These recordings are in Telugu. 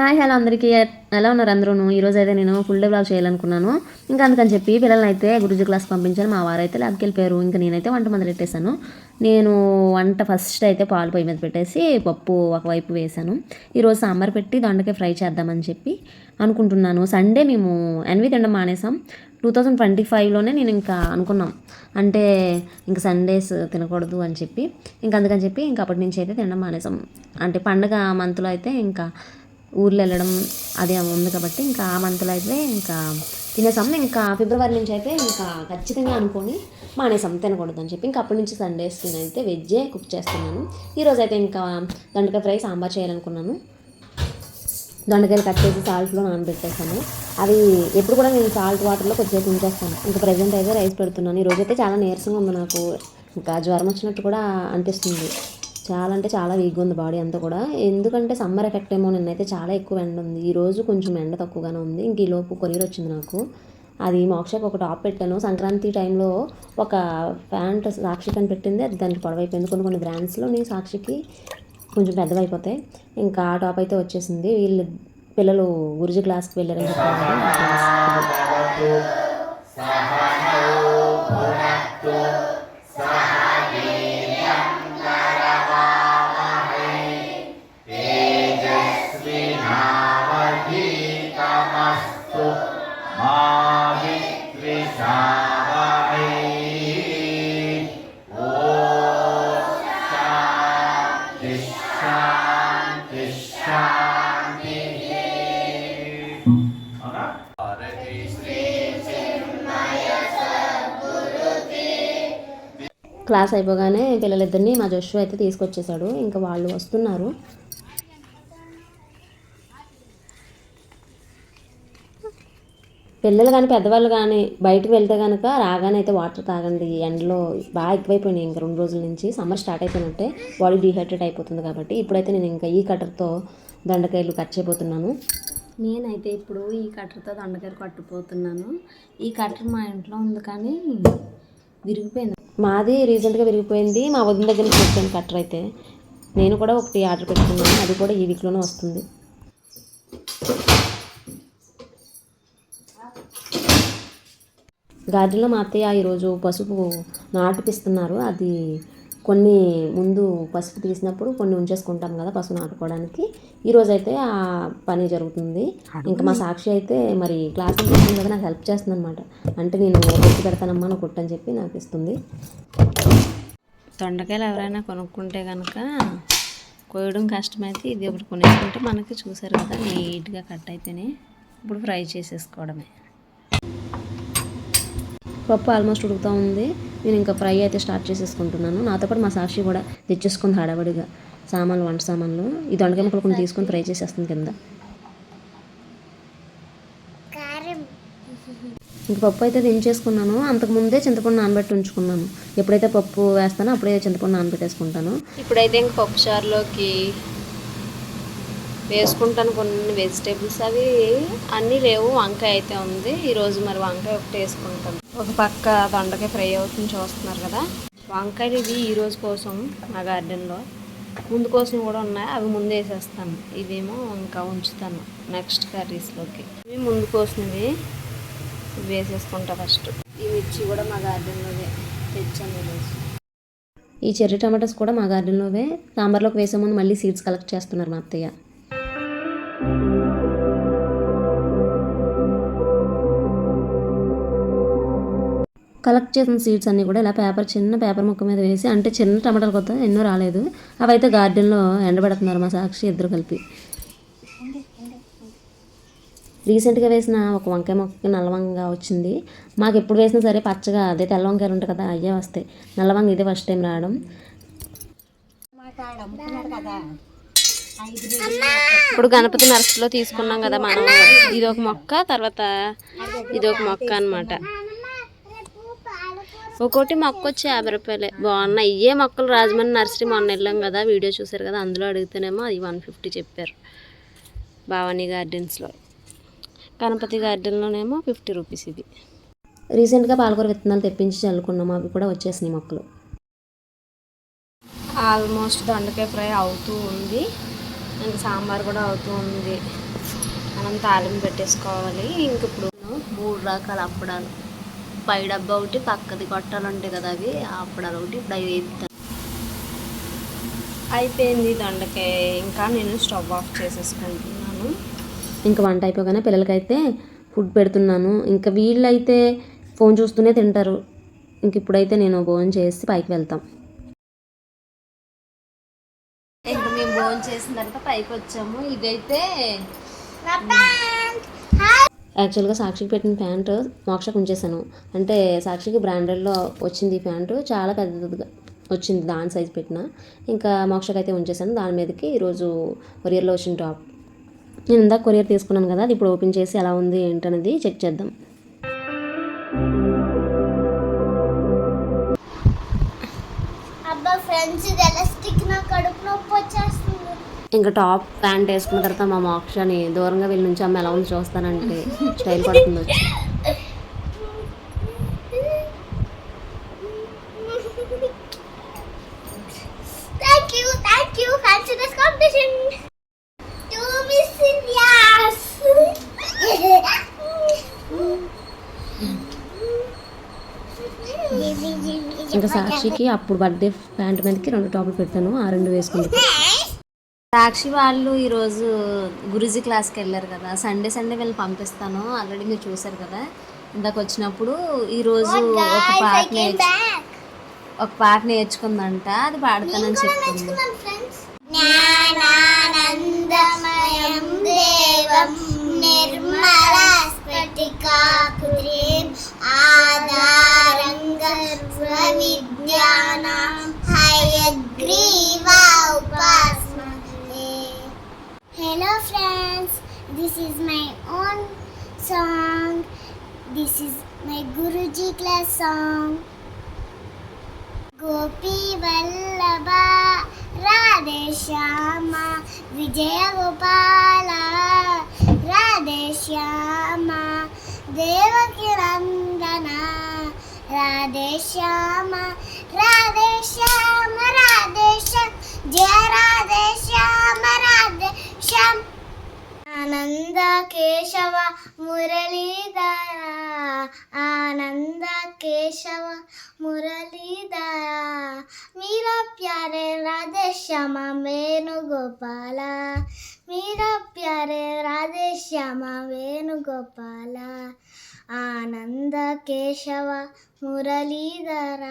హాయ్ హలో అందరికీ ఎలా ఉన్నారు అందరూ. ఈరోజు అయితే నేను ఫుల్ డే బ్లాగ్ చేయాలనుకున్నాను. ఇంకా అందుకని చెప్పి పిల్లల్ని అయితే గురుజీ క్లాస్ పంపించాను. మా వారు అయితే ల్యాబ్కి వెళ్ళిపోయారు. ఇంకా నేనైతే వంట మొదలెట్టేశాను. నేను వంట ఫస్ట్ అయితే పాలు పొయ్యి మీద పెట్టేసి పప్పు ఒకవైపు వేశాను. ఈరోజు సాంబార్ పెట్టి దొండకాయ ఫ్రై చేద్దామని చెప్పి అనుకుంటున్నాను. సండే మేము ఎన్వి తినడం మానేసాం. 2025లోనే నేను ఇంకా అనుకున్నాం, అంటే ఇంకా సండేస్ తినకూడదు అని చెప్పి ఇంకా అందుకని చెప్పి ఇంకా అప్పటి నుంచి అయితే తినడం మానేసాం. అంటే పండగ మంత్లో అయితే ఇంకా ఊర్లో వెళ్ళడం అది ఉంది కాబట్టి ఇంకా ఆ మంత్లో అయితే ఇంకా తినేసాం. ఇంకా ఫిబ్రవరి నుంచి అయితే ఇంకా ఖచ్చితంగా అనుకొని మానేసాం తినకూడదు అని చెప్పి ఇంకా అప్పటి నుంచి సండేస్ అయితే వెజ్జే కుక్ చేస్తున్నాను. ఈరోజు అయితే ఇంకా దొండకాయ ఫ్రై సాంబార్ చేయాలనుకున్నాను. దొండకాయలు కట్ చేసి సాల్ట్లో నానబెట్టేస్తాను. అవి ఎప్పుడు కూడా నేను సాల్ట్ వాటర్లో కొద్దిసేపు ఉంచేస్తాను. ఇంకా ప్రజెంట్ అయితే రైస్ పెడుతున్నాను. ఈరోజు అయితే చాలా నీరసంగా ఉంది, నాకు ఇంకా జ్వరం వచ్చినట్టు కూడా అనిపిస్తుంది. చాలా అంటే చాలా వీక్గా ఉంది బాడీ అంతా కూడా. ఎందుకంటే సమ్మర్ ఎఫెక్ట్ ఏమో. నిన్నైతే చాలా ఎక్కువ ఎండ ఉంది, ఈరోజు కొంచెం ఎండ తక్కువగానే ఉంది. ఇంక ఈలోపు కొరియర్ వచ్చింది నాకు. అది మోక్షకి ఒక టాప్ పెట్టాను. సంక్రాంతి టైంలో ఒక ప్యాంట్ సాక్షికి అని పెట్టింది, అది దానికి పొడవైపోయింది. కొన్ని బ్రాండ్స్లోని సాక్షికి కొంచెం పెద్దవైపోతాయి. ఇంకా ఆ టాప్ అయితే వచ్చేసింది. వీళ్ళు పిల్లలు గురుజీ క్లాస్కి వెళ్ళారని చెప్పారు. క్లాస్ అయిపోగానే పిల్లలిద్దరిని మా జోషు అయితే తీసుకొచ్చేసాడు. ఇంకా వాళ్ళు వస్తున్నారు. పిల్లలు కానీ పెద్దవాళ్ళు కానీ బయటకు వెళ్తే కనుక రాగానే అయితే వాటర్ తాగండి. ఎండలో బాగా ఎక్కువైపోయినాయి ఇంకా 2 రోజుల నుంచి. సమ్మర్ స్టార్ట్ అయిపోయినట్టే, బాడీ డీహైడ్రేట్ అయిపోతుంది కాబట్టి ఇప్పుడైతే నేను ఇంకా ఈ కట్టర్తో దొండకాయలు కట్ చేయబోతున్నాను. నేనైతే ఇప్పుడు ఈ కట్టర్తో దొండకాయలు కట్టుపోతున్నాను. ఈ కట్టర్ మా ఇంట్లో ఉంది కానీ విరిగిపోయింది. మాది రీసెంట్గా విరిగిపోయింది. మా వదిన దగ్గర నుంచి వచ్చాను కట్టర్ అయితే. నేను కూడా ఒకటి ఆర్డర్ పెట్టుకున్నాను, అది కూడా ఈ వీక్లోనే వస్తుంది. గార్డెన్లో మా అత్తయ్య ఈరోజు పసుపు నాటిపిస్తున్నారు. అది కొన్ని ముందు పసుపు తీసినప్పుడు కొన్ని ఉంచేసుకుంటాం కదా పసుపు నాటుకోవడానికి. ఈరోజు అయితే ఆ పని జరుగుతుంది. ఇంకా మా సాక్షి అయితే మరి క్లాసులు చేస్తుంది కదా, నాకు హెల్ప్ చేస్తుంది అనమాట. అంటే నేను కొట్టి పెడతానమ్మా నువ్వు కొట్టని చెప్పి నాకు ఇస్తుంది. దొండకాయలు ఎవరైనా కొనుక్కుంటే కనుక కోయడం కష్టమైతే ఇది ఒకటి కొనేసుకుంటే మనకి చూసారు కదా నీట్గా కట్ అయితేనే ఇప్పుడు ఫ్రై చేసేసుకోవడమే. పప్పు ఆల్మోస్ట్ ఉడుకుతూ ఉంది. నేను ఇంకా ఫ్రై అయితే స్టార్ట్ చేసేసుకుంటున్నాను. నాతో పాటు మా సాక్షి కూడా తెచ్చేసుకుంది హడావడిగా సామాన్లు, వంట సామాన్లు. ఈ దొండకాయ ముక్కలు కొన్ని తీసుకొని ఫ్రై చేసేస్తుంది కింద. ఇంక పప్పు అయితే దించేసుకున్నాను. అంతకుముందే చింతపండు నానబెట్టి ఉంచుకున్నాను. ఎప్పుడైతే పప్పు వేస్తానో అప్పుడే చింతపండు నానబెట్టేసుకుంటాను. ఇప్పుడైతే ఇంక పప్పు చారులోకి వేసుకుంటాను కొన్ని వెజిటేబుల్స్. అవి అన్నీ లేవు, వంకాయ అయితే ఉంది. ఈరోజు మరి వంకాయ ఒకటి వేసుకుంటాను. ఒక పక్క దొండకాయ ఫ్రై అవుతుంది చూస్తున్నారు కదా. వంకాయలు ఇవి ఈరోజు కోసం మా గార్డెన్లో, ముందు కోసం కూడా ఉన్నాయి. అవి ముందు వేసేస్తాను, ఇవేమో ఇంకా ఉంచుతాను నెక్స్ట్ కర్రీస్లోకి. ఇవి ముందు కోసినవి ఇవి వేసేసుకుంటా ఫస్ట్. ఈ మిర్చి కూడా మా గార్డెన్లోనే తెచ్చాను ఈరోజు. ఈ చెర్రీ టమాటోస్ కూడా మా గార్డెన్లోవే. సాంబార్లోకి వేసే ముందు మళ్ళీ సీడ్స్ కలెక్ట్ చేస్తున్నారు మా అత్తయ్య. కలెక్ట్ చేసిన సీడ్స్ అన్నీ కూడా ఇలా చిన్న పేపర్ ముక్క మీద వేసి, అంటే చిన్న టమాటాలు కొత్త ఎన్నో రాలేదు, అవైతే గార్డెన్లో ఎండబెడుతున్నారు మా సాక్షి ఇద్దరు కలిపి. రీసెంట్గా వేసిన ఒక వంకాయ మొక్కకి నల్లవంగ వచ్చింది. మాకు ఎప్పుడు వేసినా సరే పచ్చగా అదే తెల్ల వంకాయలు ఉంటాయి కదా, అయ్యే వస్తాయి. నల్లవంగ ఇదే ఫస్ట్ టైం రావడం. ఇప్పుడు గణపతి నర్సరీలో తీసుకున్నాం కదా మనం, ఇదొక మొక్క, తర్వాత ఇదొక మొక్క అనమాట. ఒక్కోటి మొక్క వచ్చి 50 రూపాయలే. బాగున్నాయి ఇవే మొక్కలు. రాజమండ్రి నర్సరీ మొన్న వెళ్ళాం కదా, వీడియో చూసారు కదా, అందులో అడిగితేనేమో అది 150 చెప్పారు. భవానీ గార్డెన్స్లో. గణపతి గార్డెన్లోనేమో 50 రూపీస్ ఇది. రీసెంట్గా పాలకూర విత్తనాలు తెప్పించి చల్లుకున్నాము, అవి కూడా వచ్చేసినాయి మొక్కలు. ఆల్మోస్ట్ దొండకాయ ఫ్రై అవుతూ ఉంది. ఇంకా సాంబార్ కూడా అవుతూ ఉంది. మనం తాలింపు పెట్టేసుకోవాలి. ఇంక ఇప్పుడు 3 రకాల అప్పడాలు, పై డబ్బా ఒకటి, పక్కది గొట్టాలు ఉంటాయి కదా అవి, ఆ అప్పడాలు ఒకటి ఇప్పుడు అవి వేస్తాను. అయిపోయింది దొండకాయ. ఇంకా నేను స్టవ్ ఆఫ్ చేసేసుకుంటున్నాను. ఇంకా వంట అయిపోగానే పిల్లలకైతే ఫుడ్ పెడుతున్నాను. ఇంకా వీళ్ళైతే ఫోన్ చూస్తూనే తింటారు. ఇంక ఇప్పుడైతే నేను భోజనం చేసి పైకి వెళ్తాం. ఇంకా మేము భోజనం చేసిన తర్వాత పైకి వచ్చాము. ఇదైతే యాక్చువల్గా సాక్షికి పెట్టిన ప్యాంటు మోక్షకు ఉంచేసాను. అంటే సాక్షికి బ్రాండెడ్లో వచ్చింది ఈ ప్యాంటు, చాలా పెద్దదిగా వచ్చింది, దాని సైజ్ పెట్టిన. ఇంకా మోక్షకు అయితే ఉంచేసాను. దాని మీదకి ఈరోజు కొరియర్లో వచ్చిన టాప్. నేను ఇందాక కొరియర్ తీసుకున్నాను కదా, అది ఇప్పుడు ఓపెన్ చేసి ఎలా ఉంది ఏంటనేది చెక్ చేద్దాం. అబ్బా ఫ్రెండ్స్, ఇది ఎలాస్టిక్, నా కడుపు నొప్పి వచ్చేస్తుంది. ఇంకా టాప్ ప్యాంట్ వేసుకున్న తర్వాత మా మోక్షని దూరంగా వెళ్ళి నుంచి అమ్మ ఎలా ఉంది చూస్తానంటే స్టైల్ పడుతుంది వచ్చి. Thank you fancy dress competition to miss India's. ఇంకా సాక్షికి అప్పుడు బర్త్డే ప్యాంట్ మీదకి 2 టాపులు పెట్టాను, ఆ 2 వేసుకుంది. సాక్షి వాళ్ళు ఈరోజు గురూజీ క్లాస్కి వెళ్ళారు కదా. సండే వీళ్ళు పంపిస్తాను, ఆల్రెడీ మీరు చూసారు కదా ఇందాక వచ్చినప్పుడు. ఈరోజు ఒక పాట నేర్చుకుందంట, అది పాడతానని చెప్తుంది. జ్ఞానానందమయం దేవం నిర్మల స్ఫటికాకృతిం ఆధారం విద్యానాం హయగ్రీవా ఉపాస్మహే. Hello friends, this is my own song. This is my Guruji class song. Gopi Vallabha Radhe Shyama Vijaya Gopala Radhe Shyama Devaki Nandana Radhe Shyama Radhe Shyama Radhe Shyama Jaya Radhe Shyama Radhe Shyama ఆనంద కేశవ మురళీధర ఆనంద కేశవ మురళీధర మీరా ప్యారే రాధే శ్యామ వేణుగోపాల మీరా ప్యారే రాధే శ్యామ వేణుగోపాల ఆనంద కేశవ మురళీధర.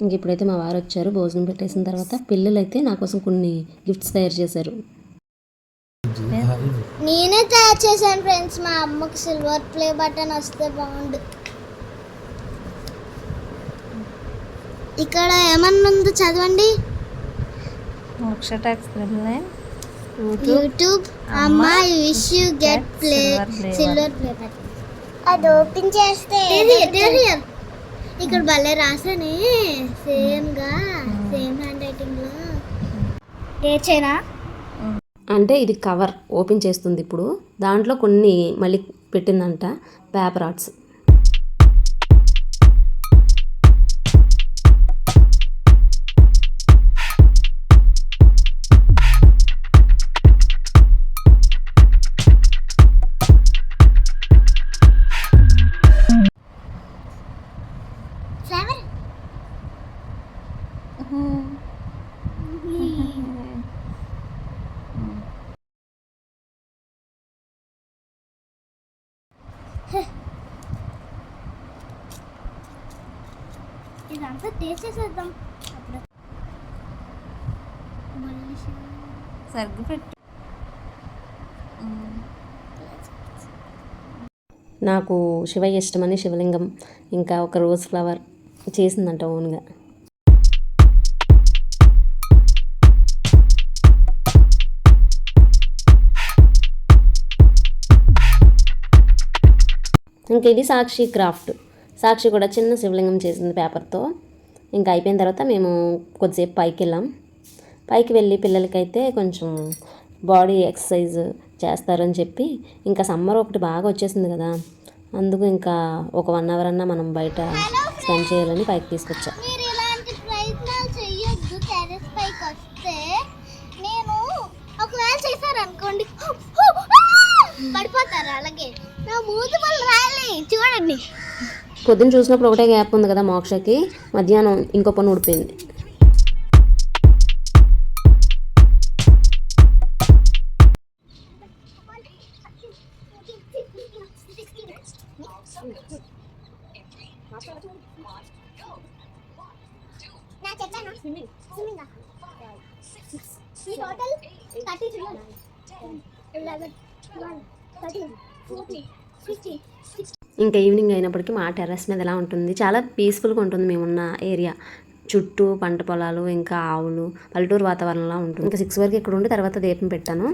ఇంక ఇప్పుడైతే మా వారు వచ్చారు. భోజనం పెట్టేసిన తర్వాత పిల్లలు అయితే నా కోసం కొన్ని గిఫ్ట్స్ తయారు చేశారు. నేనే తయారు చేశాను ఫ్రెండ్స్. మా అమ్మకి సిల్వర్ ప్లే బటన్ వస్తే బాగుండు. ఇక్కడ ఏమన్నా ఉందో చదవండి. యూట్యూబ్ అమ్మ wish you get play silver play button. అది ఓపెన్ చేస్తే ఇక్కడ భలే రాసానే, సేమ్ హ్యాండ్ రైటింగ్ లో. ఏచేనా అంటే ఇది కవర్ ఓపెన్ చేస్తుంది. ఇప్పుడు దాంట్లో కొన్ని మళ్ళీ పెట్టిందంట పేపర్ ఆర్ట్స్. ఫ్లవర్ ఇదంతా టేస్ట్ చేసేద్దాం. సర్గు పెట్టు. నాకు శివయ్య ఇష్టమని శివలింగం, ఇంకా ఒక రోజ్ ఫ్లవర్ చేసిందంట ఓన్గా. ఇంకా ఇది సాక్షి క్రాఫ్ట్. సాక్షి కూడా చిన్న శివలింగం చేసింది పేపర్తో. ఇంకా అయిపోయిన తర్వాత మేము కొద్దిసేపు పైకి వెళ్ళాం. పైకి వెళ్ళి పిల్లలకైతే కొంచెం బాడీ ఎక్సర్సైజ్ చేస్తారని చెప్పి, ఇంకా సమ్మర్ ఒకటి బాగా వచ్చేసింది కదా, అందుకు ఇంకా ఒక 1 అవర్ అన్నా మనం బయట స్పెండ్ చేయాలని పైకి తీసుకొచ్చా. మీరు ఇలాంటి ప్రయత్నాలు చెయ్యొద్దు. టెర్రస్ పైకి వస్తే నేను మూతి పళ్ళు రాయాలి చూడండి. పొద్దున్న చూసినప్పుడు ఒకటే గ్యాప్ ఉంది కదా మోక్షకి, మధ్యాహ్నం ఇంకో పన్ను ఊడిపోయింది. ఇంకా ఈవినింగ్ అయినప్పటికీ మా టెర్రస్ మీద ఎలా ఉంటుంది, చాలా పీస్ఫుల్గా ఉంటుంది. మేమున్న ఏరియా చుట్టూ పంట పొలాలు, ఇంకా ఆవులు, పల్లెటూరు వాతావరణంలా ఉంటుంది. ఇంకా 6 వరకు ఇక్కడ ఉండి తర్వాత దీపం పెట్టాను.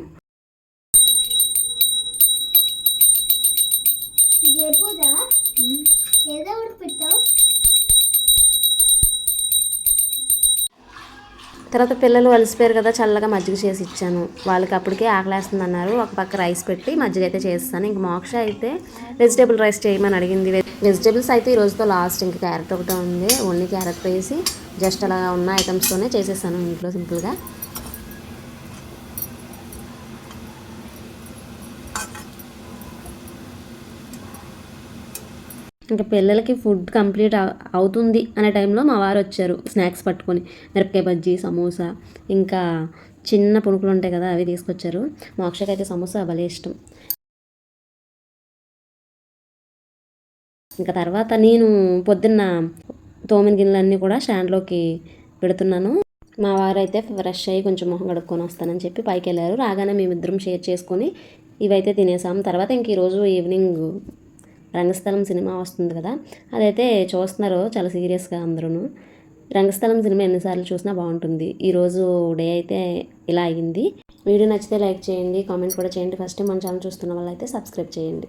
తర్వాత పిల్లలు అలసిపోయారు కదా, చల్లగా మజ్జిగ చేసి ఇచ్చాను. వాళ్ళకి అప్పటికే ఆకలేస్తుంది అన్నారు. ఒక పక్క రైస్ పెట్టి మజ్జిగ అయితే చేస్తాను. ఇంక మోక్ష అయితే వెజిటేబుల్ రైస్ చేయమని అడిగింది. వెజిటేబుల్స్ అయితే ఈ రోజుతో లాస్ట్. ఇంకా క్యారెట్ ఒకటే ఉంది, ఓన్లీ క్యారెట్ వేసి జస్ట్ అలా ఉన్న ఐటమ్స్తోనే చేసేసాను ఇంట్లో సింపుల్గా. ఇంకా పిల్లలకి ఫుడ్ కంప్లీట్ అవుతుంది అనే టైంలో మా వారు వచ్చారు స్నాక్స్ పట్టుకొని. మిరపకాయ బజ్జీ, సమోసా, ఇంకా చిన్న పునుకులు ఉంటాయి కదా అవి తీసుకొచ్చారు. మోక్షకి అయితే సమోసా భలే ఇష్టం. ఇంకా తర్వాత నేను పొద్దున్న తోమిన గిన్నెలన్నీ కూడా స్టాండ్లోకి పెడుతున్నాను. మా వారు అయితే ఫ్రెష్ అయ్యి కొంచెం మొహం కడుక్కొని వస్తానని చెప్పి పైకి వెళ్ళారు. రాగానే మేమిద్దరం షేర్ చేసుకొని ఇవైతే తినేసాం. తర్వాత ఇంక ఈరోజు ఈవినింగ్ రంగస్థలం సినిమా వస్తుంది కదా, అదైతే చూస్తున్నారు చాలా సీరియస్గా అందరూ. రంగస్థలం సినిమా ఎన్నిసార్లు చూసినా బాగుంటుంది. ఈరోజు డే అయితే ఇలా అయ్యింది. వీడియో నచ్చితే లైక్ చేయండి, కామెంట్ కూడా చేయండి. ఫస్ట్ టైం మన ఛానల్ చూస్తున్న వాళ్ళైతే సబ్స్క్రైబ్ చేయండి.